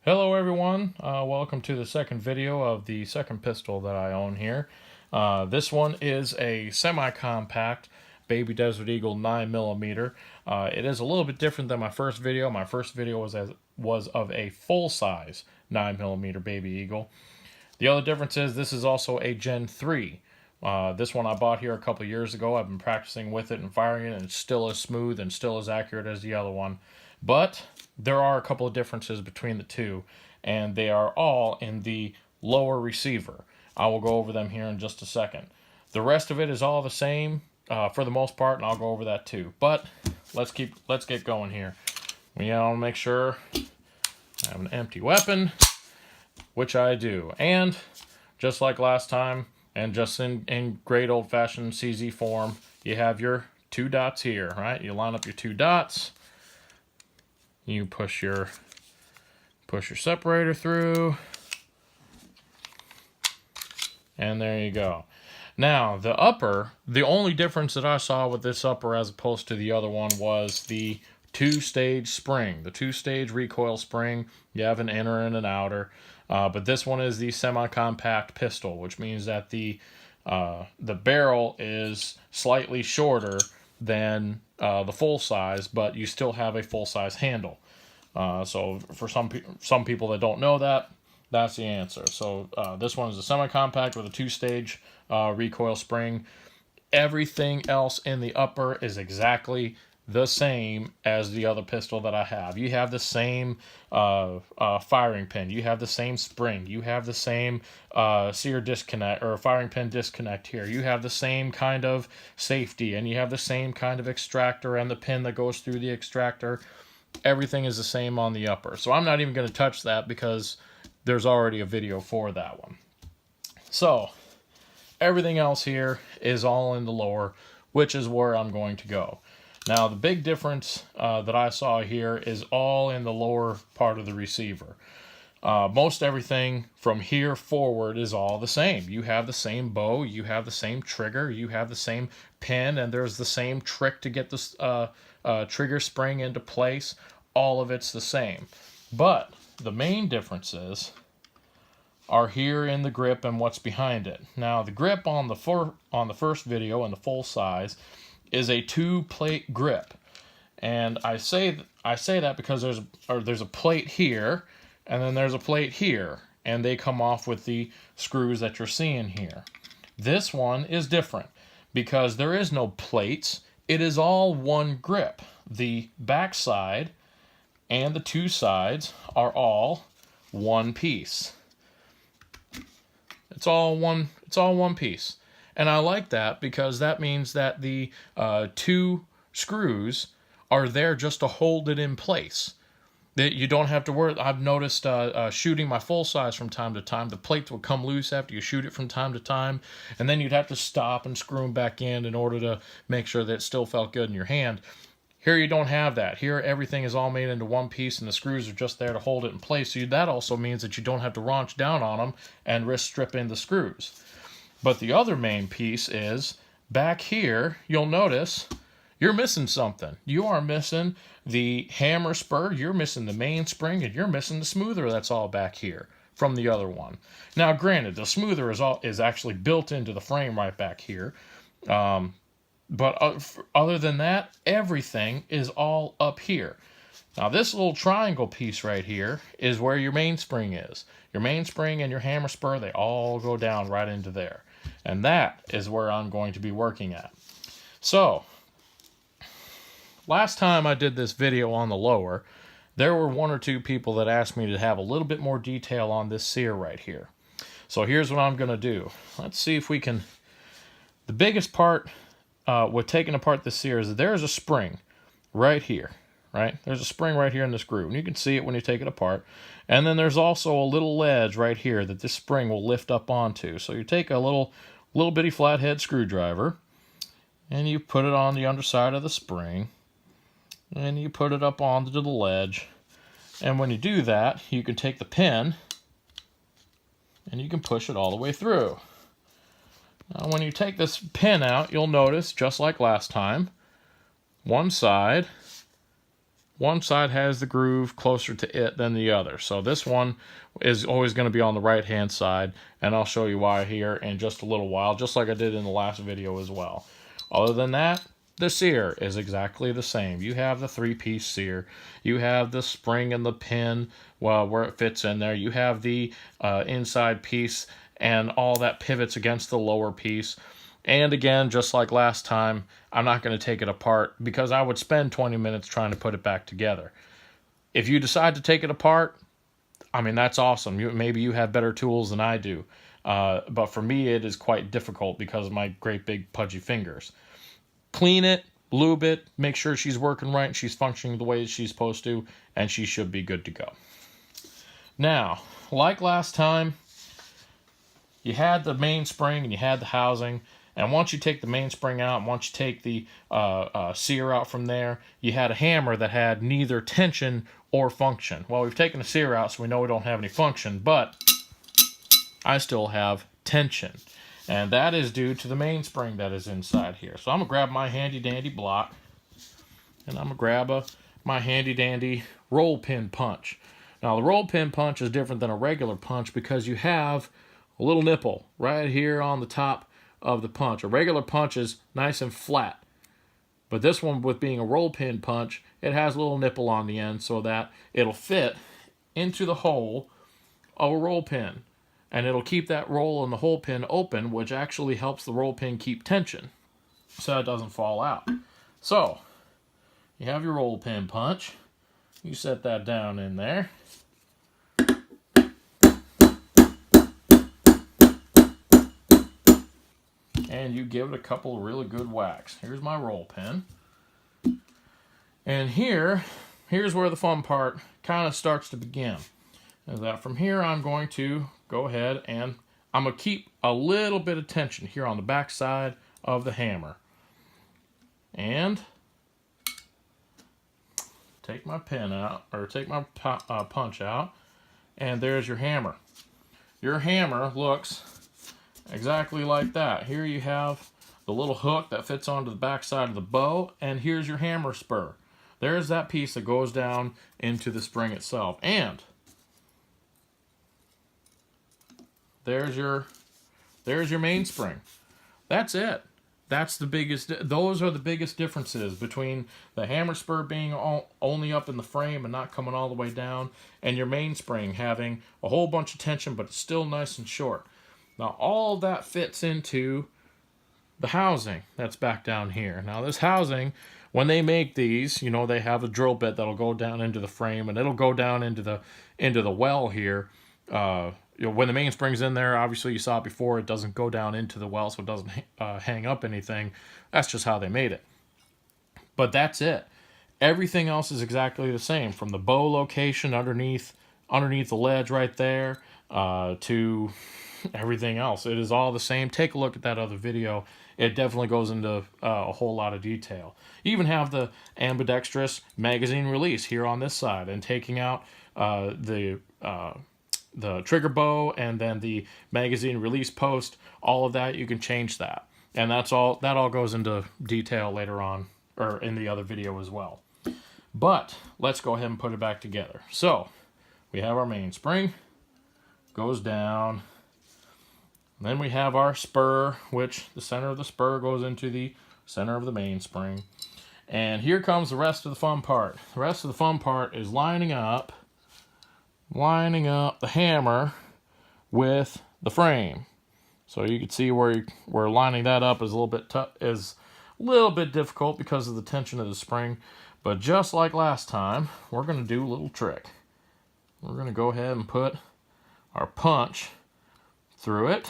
Hello everyone, welcome to the second video of the second pistol that I own here. This one is a semi-compact Baby Desert Eagle 9mm. It is a little bit different than my first video. My first video was of a full-size 9mm Baby Eagle. The other difference is this is also a Gen 3. This one I bought here a couple years ago. I've been practicing with it and firing it, and it's still as smooth and still as accurate as the other one. But there are a couple of differences between the two, and they are all in the lower receiver. I will go over them here in just a second. The rest of it is all the same for the most part, and I'll go over that too. But let's get going here. We want to make sure I have an empty weapon, which I do. And just like last time, and just in great old-fashioned CZ form, you have your two dots here, right? You line up your two dots. You push your separator through, and there you go. Now, the upper, the only difference that I saw with this upper as opposed to the other one was the two-stage spring, the two-stage recoil spring. You have an inner and an outer, but this one is the semi-compact pistol, which means that the barrel is slightly shorter than the full size, but you still have a full size handle. So for some people that don't know that, that's the answer. So this one is a semi-compact with a two-stage recoil spring. Everything else in the upper is exactly the same as the other pistol that I have. You have the same firing pin. You have the same spring. You have the same sear disconnect or firing pin disconnect here. You have the same kind of safety, and you have the same kind of extractor and the pin that goes through the extractor. Everything is the same on the upper. So I'm not even going to touch that because there's already a video for that one. So everything else here is all in the lower, which is where I'm going to go. Now, the big difference that I saw here is all in the lower part of the receiver. Most everything from here forward is all the same. You have the same bow, you have the same trigger, you have the same pin, and there's the same trick to get this trigger spring into place. All of it's the same. But the main differences are here in the grip and what's behind it. Now, the grip on the first video in the full size is a two-plate grip, and I say that because there's a plate here, and then there's a plate here, and they come off with the screws that you're seeing here. This one is different because there is no plates. It is all one grip. The back side and the two sides are all one piece. It's all one piece. And I like that because that means that the two screws are there just to hold it in place. That you don't have to worry. I've noticed shooting my full size from time to time, the plates would come loose after you shoot it from time to time, and then you'd have to stop and screw them back in order to make sure that it still felt good in your hand. Here you don't have that. Here everything is all made into one piece, and the screws are just there to hold it in place. So that also means that you don't have to raunch down on them and risk stripping the screws. But the other main piece is back here, you'll notice you're missing something. You are missing the hammer spur, you're missing the mainspring, and you're missing the smoother that's all back here from the other one. Now, granted, the smoother is actually built into the frame right back here. But other than that, everything is all up here. Now, this little triangle piece right here is where your mainspring is. Your mainspring and your hammer spur, they all go down right into there. And that is where I'm going to be working at. So, last time I did this video on the lower, there were one or two people that asked me to have a little bit more detail on this sear right here. So here's what I'm going to do. Let's see if we can... The biggest part with taking apart the sear is that there's a spring right here. Right? There's a spring right here in this groove, and you can see it when you take it apart. And then there's also a little ledge right here that this spring will lift up onto. So you take a little bitty flathead screwdriver, and you put it on the underside of the spring, and you put it up onto the ledge. And when you do that, you can take the pin, and you can push it all the way through. Now, when you take this pin out, you'll notice, just like last time, one side one side has the groove closer to it than the other. So this one is always going to be on the right hand side, and I'll show you why here in just a little while, just like I did in the last video as well. Other than that, the sear is exactly the same. You have the 3-piece sear. You have the spring and the pin, well, where it fits in there. You have the inside piece and all that pivots against the lower piece. And again, just like last time, I'm not going to take it apart because I would spend 20 minutes trying to put it back together. If you decide to take it apart, I mean, that's awesome. Maybe you have better tools than I do. But for me, it is quite difficult because of my great big pudgy fingers. Clean it, lube it, make sure she's working right and she's functioning the way she's supposed to, and she should be good to go. Now, like last time, you had the mainspring and you had the housing, and once you take the mainspring out, once you take the sear out from there, you had a hammer that had neither tension or function. Well, we've taken the sear out, so we know we don't have any function, but I still have tension. And that is due to the mainspring that is inside here. So I'm going to grab my handy-dandy block, and I'm going to grab my handy-dandy roll pin punch. Now, the roll pin punch is different than a regular punch because you have a little nipple right here on the top of the punch. A regular punch is nice and flat. But this one, with being a roll pin punch, it has a little nipple on the end so that it'll fit into the hole of a roll pin. And it'll keep that roll and the hole pin open, which actually helps the roll pin keep tension so it doesn't fall out. So, you have your roll pin punch. You set that down in there. And you give it a couple of really good whacks. Here's my roll pin. And here's where the fun part kind of starts to begin. Is that from here I'm going to go ahead and I'm going to keep a little bit of tension here on the back side of the hammer. And take my pin out, or take my punch out, and there's your hammer. Your hammer looks exactly like that. Here you have the little hook that fits onto the back side of the bow, and here's your hammer spur. There's that piece that goes down into the spring itself. And there's your mainspring. That's it. That's the biggest. Those are the biggest differences between the hammer spur being only up in the frame and not coming all the way down, and your mainspring having a whole bunch of tension, but it's still nice and short. Now all of that fits into the housing that's back down here. Now this housing, when they make these, you know, they have a drill bit that'll go down into the frame, and it'll go down into the well here. You know, when the mainspring's in there, obviously you saw it before, it doesn't go down into the well, so it doesn't hang up anything. That's just how they made it. But that's it. Everything else is exactly the same, from the bow location underneath the ledge right there to everything else. It is all the same. Take a look at that other video. It definitely goes into a whole lot of detail. You even have the ambidextrous magazine release here on this side, and taking out the trigger bow and then the magazine release post. All of that, you can change that, and that all goes into detail later on, or in the other video as well. But let's go ahead and put it back together. So we have our mainspring, goes down. Then we have our spur, which the center of the spur goes into the center of the mainspring. And here comes the rest of the fun part. The rest of the fun part is lining up the hammer with the frame. So you can see where lining that up is a little bit difficult because of the tension of the spring. But just like last time, we're going to do a little trick. We're going to go ahead and put our punch through it.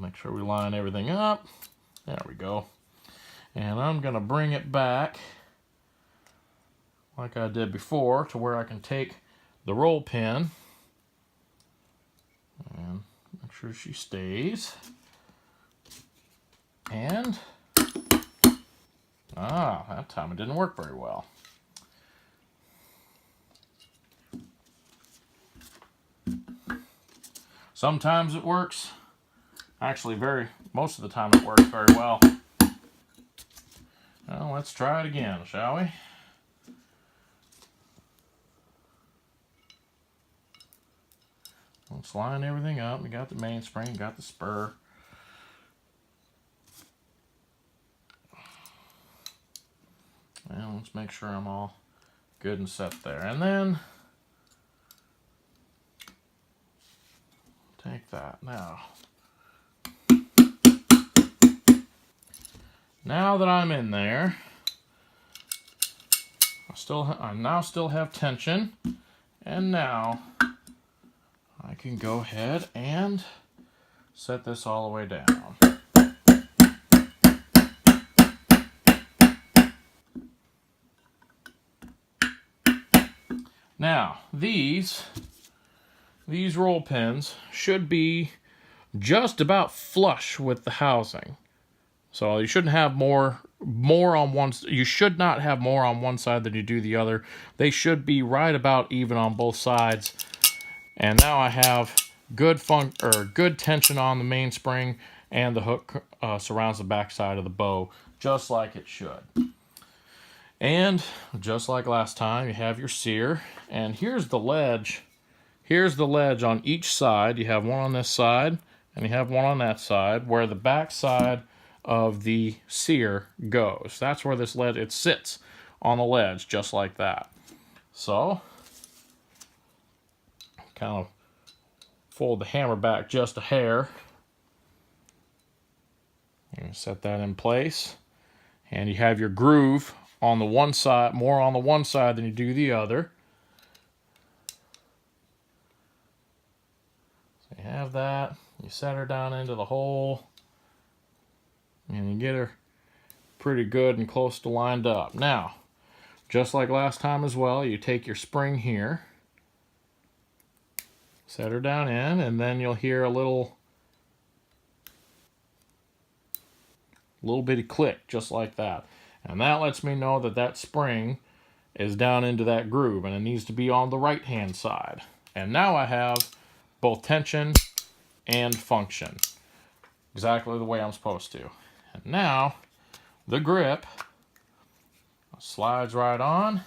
Make sure we line everything up. There we go. And I'm going to bring it back like I did before to where I can take the roll pin and make sure she stays. And that time it didn't work very well. Sometimes it works. Actually, most of the time it works very well. Well, let's try it again, shall we? Let's line everything up. We got the mainspring, got the spur. And let's make sure I'm all good and set there. And then take that. Now that I'm in there, I now still have tension, and now I can go ahead and set this all the way down. Now, these roll pins should be just about flush with the housing. So you shouldn't have more on one. You should not have more on one side than you do the other. They should be right about even on both sides. And now I have good tension on the mainspring, and the hook surrounds the back side of the bow just like it should. And just like last time, you have your sear, and here's the ledge. Here's the ledge on each side. You have one on this side, and you have one on that side, where the back side of the sear goes. That's where this ledge, it sits on the ledge, just like that. So, kind of fold the hammer back just a hair. And set that in place. And you have your groove on the one side, more on the one side than you do the other. So you have that. You set her down into the hole. And you get her pretty good and close to lined up. Now, just like last time as well, you take your spring here, set her down in, and then you'll hear a little bitty click, just like that. And that lets me know that that spring is down into that groove, and it needs to be on the right-hand side. And now I have both tension and function, exactly the way I'm supposed to. And now, the grip slides right on,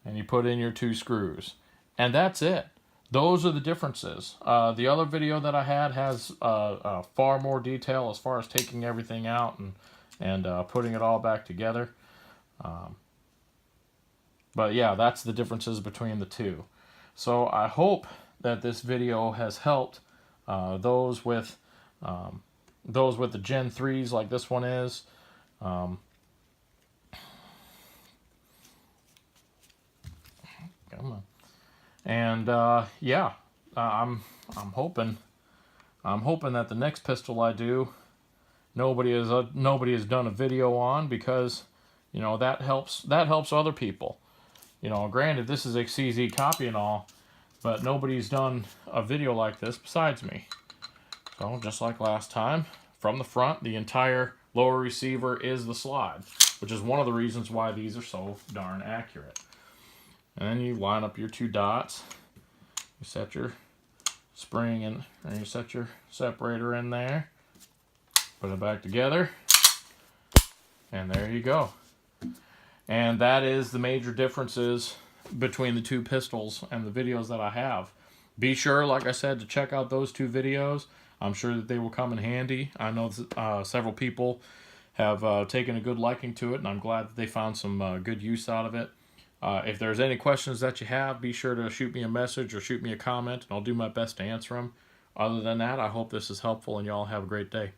and you put in your 2 screws. And that's it. Those are the differences. The other video that I had has far more detail as far as taking everything out and putting it all back together. But yeah, that's the differences between the two. So I hope that this video has helped those with the Gen 3s like this one is. Come on. And yeah, I'm hoping that the next pistol I do, nobody has done a video on, because you know that helps other people. You know, granted, this is a CZ copy and all, but nobody's done a video like this besides me. So just like last time, from the front, the entire lower receiver is the slide, which is one of the reasons why these are so darn accurate. And then you line up your 2 dots, you set your spring in, and you set your separator in there, put it back together, and there you go. And that is the major differences between the 2 pistols and the videos that I have. Be sure, like I said, to check out those 2 videos. I'm sure that they will come in handy. I know several people have taken a good liking to it, and I'm glad that they found some good use out of it. If there's any questions that you have, be sure to shoot me a message or shoot me a comment, and I'll do my best to answer them. Other than that, I hope this is helpful, and y'all have a great day.